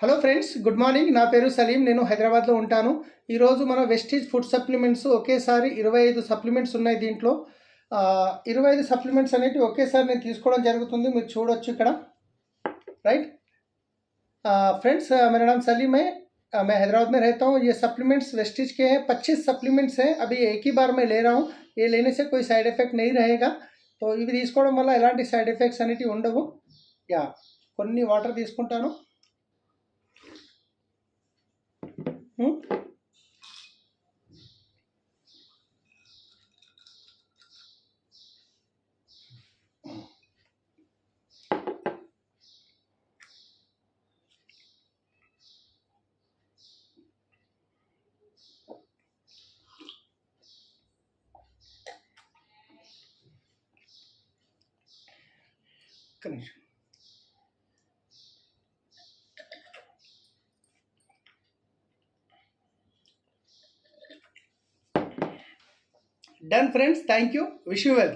Hello friends, good morning. నా పేరు సలీం. నేను హైదరాబాద్లో ఉంటాను. ఈరోజు మన వెస్టీజ్ ఫుడ్ సప్లిమెంట్స్ ఒకేసారి 25 సప్లిమెంట్స్ ఉన్నాయి. దీంట్లో 25 సప్లిమెంట్స్ అనేవి ఒకేసారి నేను తీసుకోవడం జరుగుతుంది. మీరు చూడొచ్చు ఇక్కడ, రైట్ फ्रेंड्स। मेरा नाम सलीम है। मैं हैदराबाद में रहता हूँ। ये सप्लीमेंट्स वेस्टीज के हैं। 25 सप्लीमेंट्स हैं। अभी एक ही बार मैं ले रहा हूँ। ये लेने से कोई साइड इफेक्ट नहीं रहेगा। तो ఇవి తీసుకోవడం వల్ల ఎలాంటి సైడ్ ఎఫెక్ట్స్ అనేవి ఉండవు. కొన్ని వాటర్ తీసుకుంటాను. Done friends, thank you, wish you well.